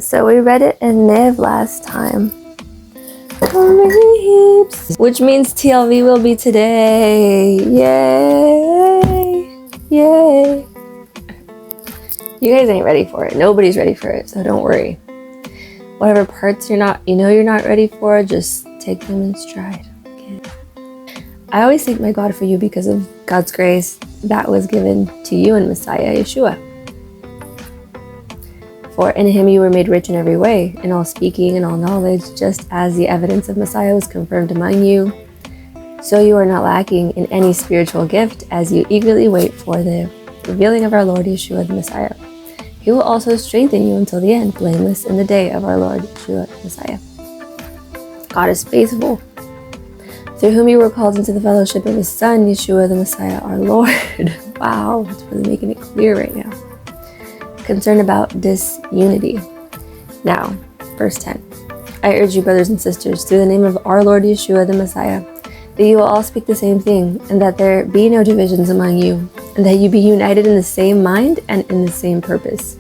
So we read it in Niv last time. Which means TLV will be today. Yay! Yay! You guys ain't ready for it. Nobody's ready for it, so don't worry. Whatever parts you're not ready for, just take them in stride. Okay. I always thank my God for you because of God's grace that was given to you in Messiah, Yeshua. For in him you were made rich in every way, in all speaking and all knowledge, just as the evidence of Messiah was confirmed among you. So you are not lacking in any spiritual gift as you eagerly wait for the revealing of our Lord Yeshua the Messiah. He will also strengthen you until the end, blameless in the day of our Lord Yeshua the Messiah. God is faithful, through whom you were called into the fellowship of his Son, Yeshua the Messiah, our Lord. Wow, it's really making it clear right now. Concerned about disunity. Now, verse 10. I urge you, brothers and sisters, through the name of our Lord Yeshua the Messiah, that you will all speak the same thing, and that there be no divisions among you, and that you be united in the same mind and in the same purpose.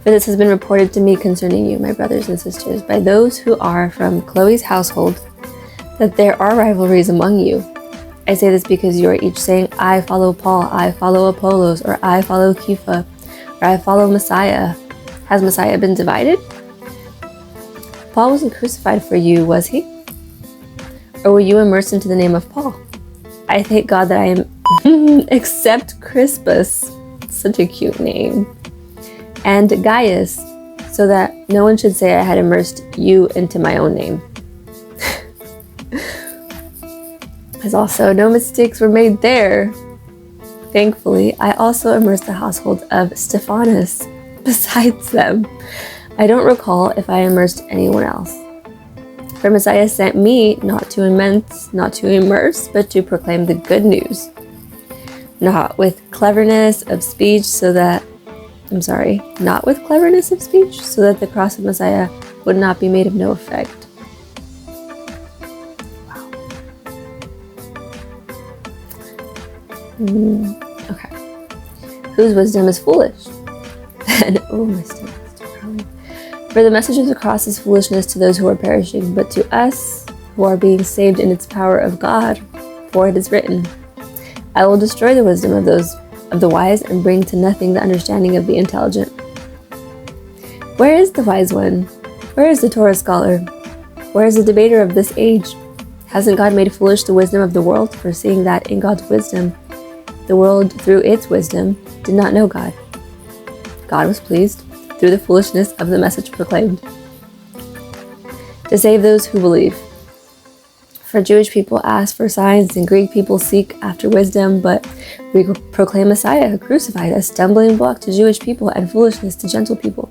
For this has been reported to me concerning you, my brothers and sisters, by those who are from Chloe's household, that there are rivalries among you. I say this because you are each saying, I follow Paul, I follow Apollos, or I follow Kepha, or I follow Messiah. Has Messiah been divided? Paul wasn't crucified for you, was he? Or were you immersed into the name of Paul? I thank God that I am except Crispus, such a cute name, and Gaius, so that no one should say I had immersed you into my own name. As also no mistakes were made there. Thankfully, I also immersed the household of Stephanas besides them. I don't recall if I immersed anyone else. For Messiah sent me not to immerse, but to proclaim the good news. Not with cleverness of speech, so that the cross of Messiah would not be made of no effect. Wow. Okay. Whose wisdom is foolish? And my stomach is still growling. For the message of the cross is foolishness to those who are perishing, but to us who are being saved in its power of God. For it is written, I will destroy the wisdom of the wise and bring to nothing the understanding of the intelligent. Where is the wise one? Where is the Torah scholar? Where is the debater of this age? Hasn't God made foolish the wisdom of the world, foreseeing that in God's wisdom, the world through its wisdom did not know God? God was pleased, through the foolishness of the message proclaimed, to save those who believe. For Jewish people ask for signs and Greek people seek after wisdom, but we proclaim Messiah crucified, a stumbling block to Jewish people and foolishness to gentle people.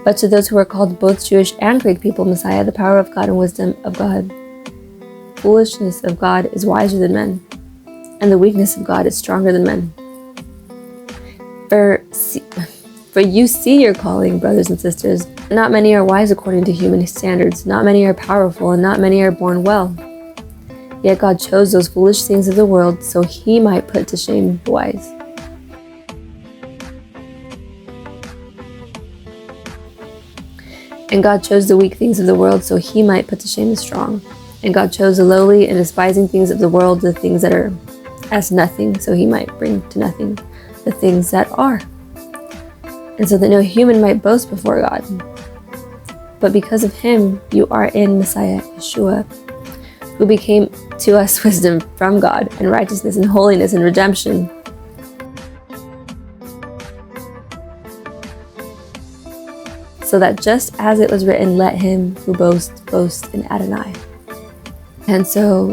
But to those who are called both Jewish and Greek people, Messiah, the power of God and wisdom of God. Foolishness of God is wiser than men, and the weakness of God is stronger than men. For you see your calling, brothers and sisters. Not many are wise according to human standards. Not many are powerful, and not many are born well. Yet God chose those foolish things of the world so he might put to shame the wise. And God chose the weak things of the world so he might put to shame the strong. And God chose the lowly and despising things of the world, the things that are as nothing, so he might bring to nothing the things that are, and so that no human might boast before God. But because of him, you are in Messiah, Yeshua, who became to us wisdom from God, and righteousness and holiness and redemption. So that just as it was written, let him who boasts, boast in Adonai. And so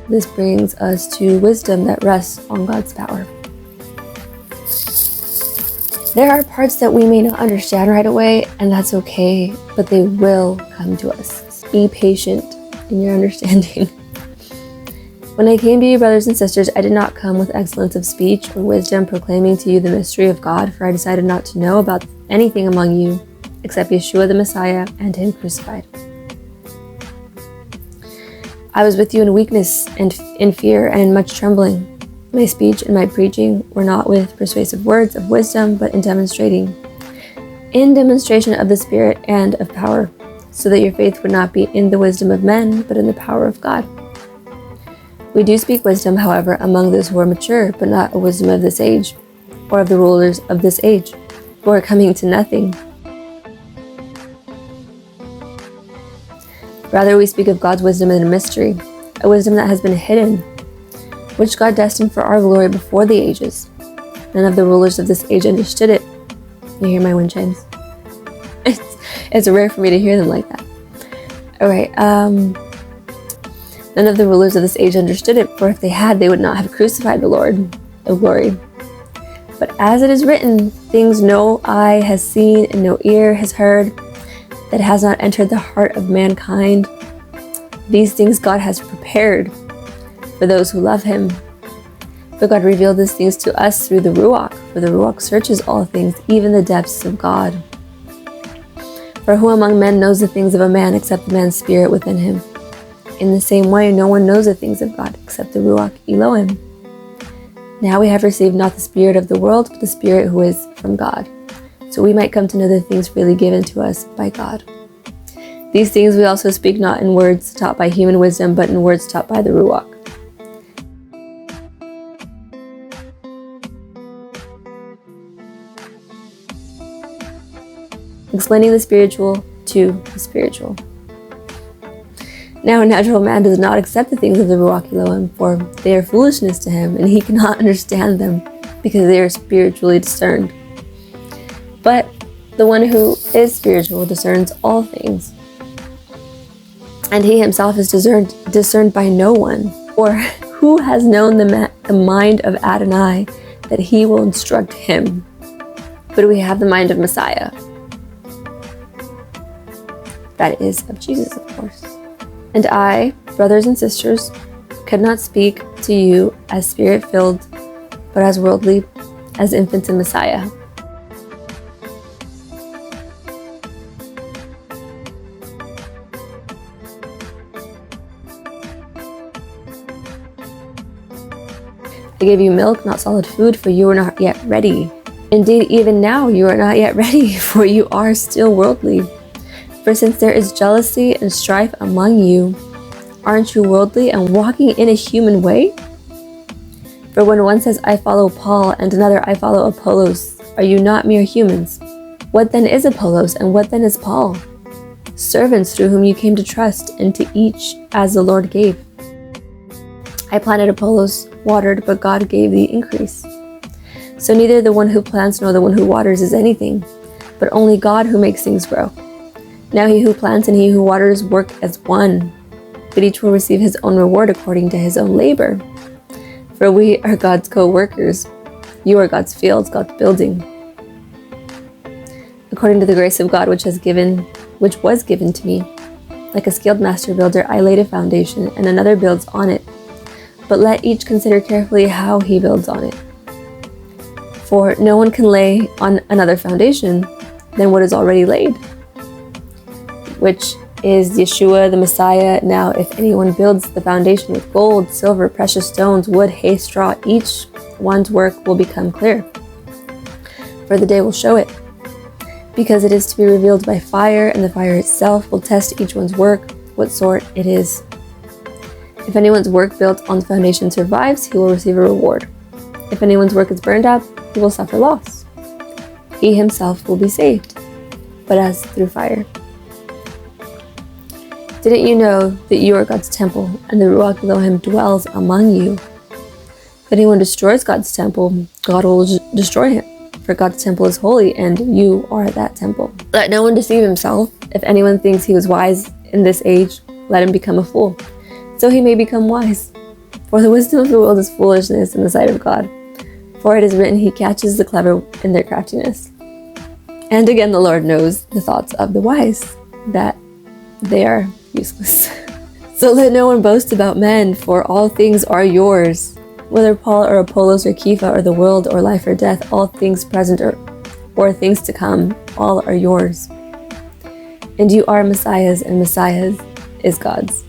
this brings us to wisdom that rests on God's power. There are parts that we may not understand right away, and that's okay, but they will come to us. Be patient in your understanding. When I came to you, brothers and sisters, I did not come with excellence of speech or wisdom, proclaiming to you the mystery of God, for I decided not to know about anything among you except Yeshua the Messiah and him crucified. I was with you in weakness and in fear and in much trembling. My speech and my preaching were not with persuasive words of wisdom, but in demonstration of the Spirit and of power, so that your faith would not be in the wisdom of men, but in the power of God. We do speak wisdom, however, among those who are mature, but not a wisdom of this age, or of the rulers of this age, who are coming to nothing. Rather, we speak of God's wisdom in a mystery, a wisdom that has been hidden, which God destined for our glory before the ages. None of the rulers of this age understood it. You hear my wind chimes? It's rare for me to hear them like that. Alright, none of the rulers of this age understood it, for if they had, they would not have crucified the Lord of glory. But as it is written, things no eye has seen and no ear has heard, that has not entered the heart of mankind, these things God has prepared for those who love him. But God revealed these things to us through the Ruach, for the Ruach searches all things, even the depths of God. For who among men knows the things of a man except the man's spirit within him? In the same way, no one knows the things of God except the Ruach Elohim. Now we have received not the spirit of the world, but the Spirit who is from God, so we might come to know the things freely given to us by God. These things we also speak not in words taught by human wisdom, but in words taught by the Ruach. Explaining the spiritual to the spiritual. Now a natural man does not accept the things of the Ruach Elohim, for they are foolishness to him, and he cannot understand them, because they are spiritually discerned. But the one who is spiritual discerns all things, and he himself is discerned by no one. Or who has known the mind of Adonai, that he will instruct him? But we have the mind of Messiah. That is of Jesus, of course. And I, brothers and sisters, could not speak to you as spirit-filled, but as worldly, as infants in Messiah. I gave you milk, not solid food, for you are not yet ready. Indeed, even now you are not yet ready, for you are still worldly. For since there is jealousy and strife among you, aren't you worldly and walking in a human way? For when one says, I follow Paul, and another, I follow Apollos, are you not mere humans? What then is Apollos, and what then is Paul? Servants through whom you came to trust, and to each as the Lord gave. I planted, Apollos watered, but God gave the increase. So neither the one who plants nor the one who waters is anything, but only God who makes things grow. Now he who plants and he who waters work as one, but each will receive his own reward according to his own labor. For we are God's co-workers. You are God's fields, God's building. According to the grace of God which was given to me, like a skilled master builder, I laid a foundation, and another builds on it. But let each consider carefully how he builds on it. For no one can lay on another foundation than what is already laid, which is Yeshua, the Messiah. Now, if anyone builds the foundation with gold, silver, precious stones, wood, hay, straw, each one's work will become clear, for the day will show it, because it is to be revealed by fire, and the fire itself will test each one's work, what sort it is. If anyone's work built on the foundation survives, he will receive a reward. If anyone's work is burned up, he will suffer loss. He himself will be saved, but as through fire. Didn't you know that you are God's temple, and the Ruach Elohim dwells among you? If anyone destroys God's temple, God will destroy him, for God's temple is holy, and you are that temple. Let no one deceive himself. If anyone thinks he was wise in this age, let him become a fool, so he may become wise. For the wisdom of the world is foolishness in the sight of God. For it is written, he catches the clever in their craftiness. And again, the Lord knows the thoughts of the wise, that they are useless. So let no one boast about men, for all things are yours. Whether Paul or Apollos or Kepha or the world or life or death, all things present or things to come, all are yours. And you are Messiah's, and Messiah's is God's.